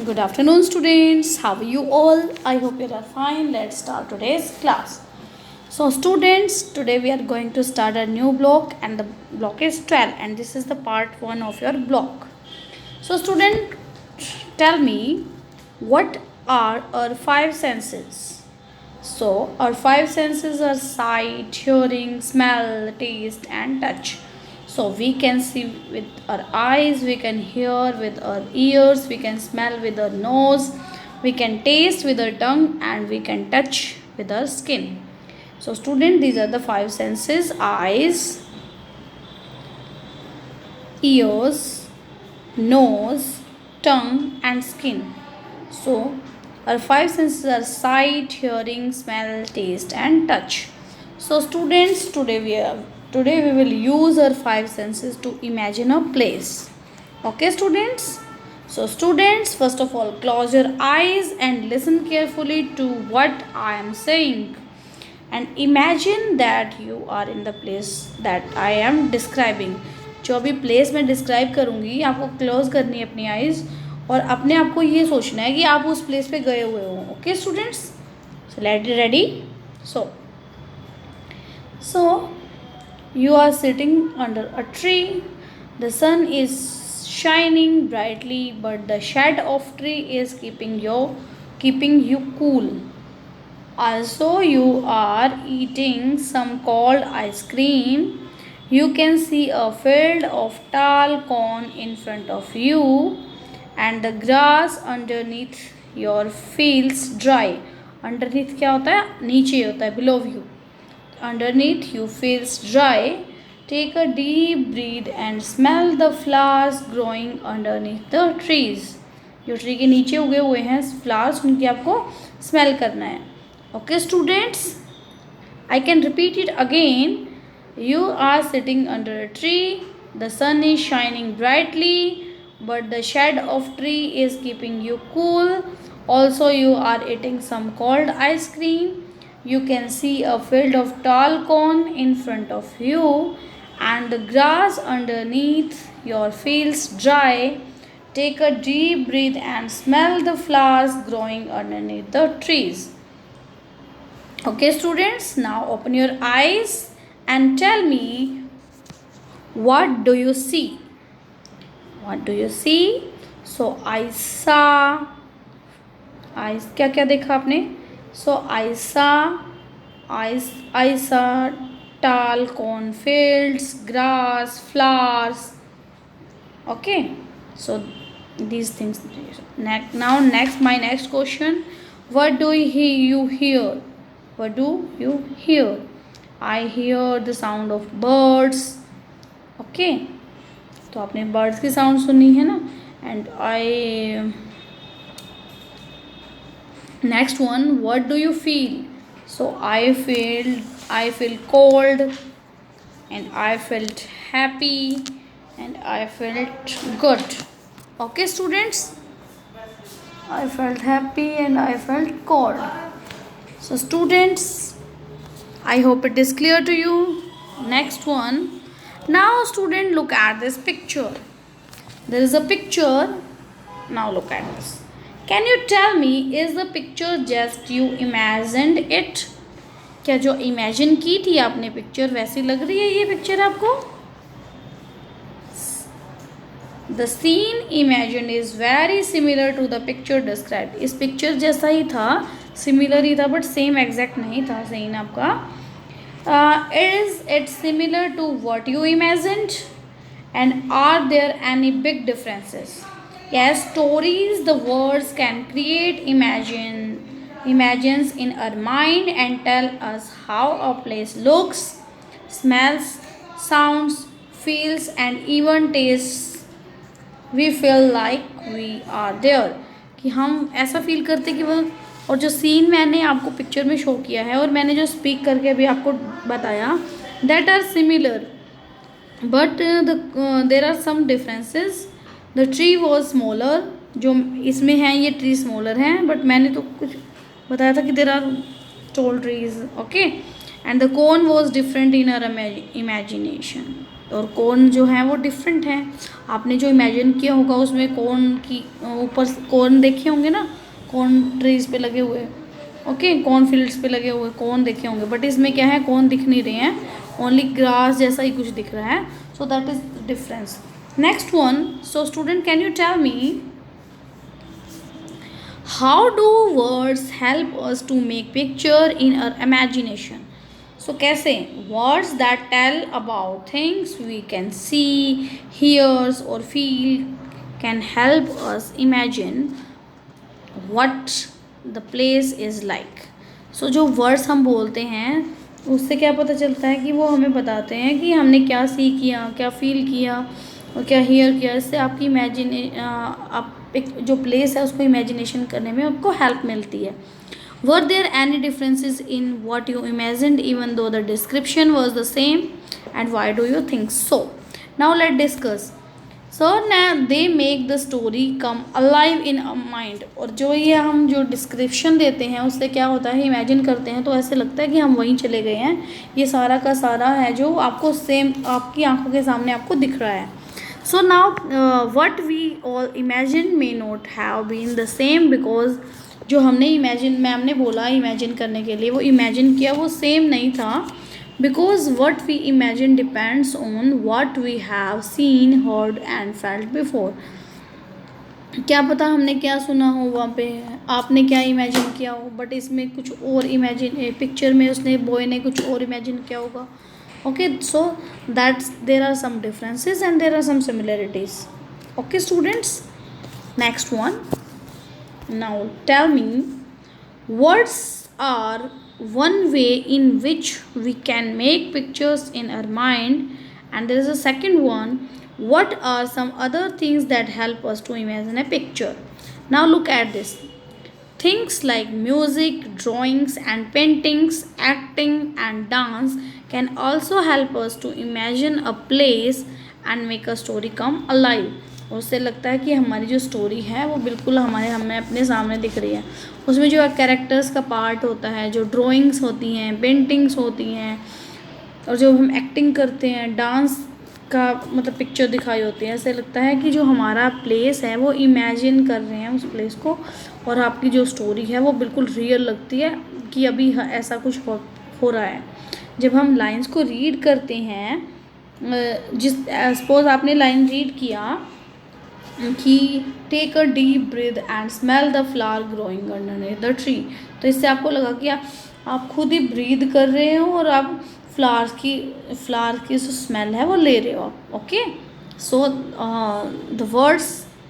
Good afternoon, students. How are you all? I hope you are fine. Let's start today's class. So, students, today we are going to start a new block, and the block is 12, and this is the part 1 of your block. So, student, tell me what are our five senses? So, our five senses are sight, hearing, smell, taste, and touch. So, we can see with our eyes, we can hear with our ears, we can smell with our nose, we can taste with our tongue, and we can touch with our skin. So, student, these are the five senses: eyes, ears, nose, tongue, and skin. So, our five senses are sight, hearing, smell, taste, and touch. So, students, today we will use our five senses to imagine a place. Okay, students? So, students, first of all, close your eyes and listen carefully to what I am saying. And imagine that you are in the place that I am describing. जो अभी place मैं describe करूँगी आपको close करनी है अपनी eyes और अपने आप को ये सोचना है कि आप उस प्लेस पे गए हुए हो. Okay students, so let ready. So you are sitting under a tree. The sun is shining brightly, but the shade of tree is keeping you cool. Also, you are eating some cold ice cream. You can see a field of tall corn in front of you, and the grass underneath your feels dry. Underneath क्या होता है? नीचे होता है, below you. Underneath you feels dry. Take a deep breath and smell the flowers growing underneath the trees. जो tree के नीचे उगे हुए हैं फ्लावर्स, उनकी आपको स्मेल करना है. Okay, students, I can repeat it again. You are sitting under a tree. The sun is shining brightly, but the shade of tree is keeping you cool. Also, you are eating some cold ice cream. You can see a field of tall corn in front of you, and the grass underneath your feels dry. Take a deep breath and smell the flowers growing underneath the trees. Okay, students, now open your eyes and tell me, what do you see? What do you see? So I saw, क्या क्या देखा आपने? So I saw tall cornfields, grass, flowers. Okay, so these things. Next, my next question. What do you hear? What do you hear? I hear the sound of birds. Okay, तो आपने birds की sound सुनी है ना? And next one, what do you feel? So I feel cold, and I felt happy, and I felt good. Okay, students, I felt happy and I felt cold. So students, I hope it is clear to you. Next one. Now student, look at this picture. There is a picture. Now look at this. Can you tell me, is the picture just you imagined it? क्या जो imagine की थी आपने picture वैसी लग रही है ये पिक्चर आपको? The scene imagined is very similar to the picture described. इस पिक्चर जैसा ही था, सिमिलर ही था, बट सेम एग्जैक्ट नहीं था सीन आपका. Is it similar to what you imagined? And are there any big differences? Yes, stories, the words can create imagines in our mind and tell us how a place looks, smells, sounds, feels, and even tastes. We feel like we are there. कि हम ऐसा feel करते कि वह, और जो scene मैंने आपको पिक्चर में शो किया है और मैंने जो स्पीक करके अभी आपको बताया, that are similar, but there are some differences. The tree was smaller, जो इसमें हैं ये ट्री स्मॉलर हैं, बट मैंने तो कुछ बताया था कि there are tall trees. Okay, and the cone was different in our imagination. और कॉर्न जो है वो डिफरेंट है। आपने जो इमेजिन किया होगा उसमें कॉर्न की ऊपर कॉर्न देखे होंगे ना, कॉर्न ट्रीज पे लगे हुए, ओके, कॉर्न फील्ड्स पे लगे हुए कॉर्न देखे होंगे, बट इसमें क्या है, कॉर्न दिख नहीं रहे हैं, ओनली ग्रास जैसा ही कुछ दिख रहा है, so that is difference. Next one, so student can you tell me how do words help us to make picture in our imagination. So कैसे words that tell about things we can see, hears or feel can help us imagine what the place is like. So जो words हम बोलते हैं उससे क्या पता चलता है कि वो हमें बताते हैं कि हमने क्या सी किया, क्या फील किया और क्या हियर किया। इससे आपकी आप एक जो प्लेस है उसको इमेजिनेशन करने में आपको हेल्प मिलती है। Were there any differences in what you imagined even though the description was the same and why do you think so. Now let discuss. Sir ना they make the story come alive in a mind. और जो ये हम जो description देते हैं उससे क्या होता है, इमेजिन करते हैं तो ऐसे लगता है कि हम वहीं चले गए हैं। ये सारा का सारा है जो आपको सेम आपकी आंखों के सामने आपको दिख रहा है। So now what we all imagine may not have been the same because जो हमने इमेजिन, मैम ने बोला इमेजिन करने के लिए, वो इमेजिन किया वो सेम नहीं था, because what we imagine depends on what we have seen, heard and felt before। क्या पता हमने क्या सुना हो वहाँ पे, आपने क्या इमेजिन किया हो, बट इसमें कुछ और इमेजिन, पिक्चर में उसने बॉय ने कुछ और इमेजिन किया होगा। Okay, so that's there are some differences and there are some similarities. Okay students, next one, now tell me words are one way in which we can make pictures in our mind, and there is a second one, what are some other things that help us to imagine a picture? Now look at this. Things like music, drawings and paintings, acting and dance can also help us to imagine a place and make a story come alive। उससे लगता है कि हमारी जो story है वो बिल्कुल हमें अपने सामने दिख रही है। उसमें जो कैरेक्टर्स का पार्ट होता है, जो ड्राइंग्स होती हैं, पेंटिंग्स होती हैं, और जो हम एक्टिंग करते हैं, डांस का मतलब पिक्चर दिखाई होती है, ऐसे लगता है कि जो हमारा प्लेस है वो इमेजिन कर रहे हैं उस प्लेस को, और आपकी जो स्टोरी है वो बिल्कुल रियल लगती है कि अभी ऐसा कुछ हो रहा है। जब हम लाइंस को रीड करते हैं, सपोज आपने लाइन रीड किया कि take a deep breath and smell the flower growing underneath the tree, तो इससे आपको लगा कि आप खुद ही ब्रीद कर रहे हो और आप फ्लावर की जो स्मेल है वो ले रहे हो आप। Okay, so the words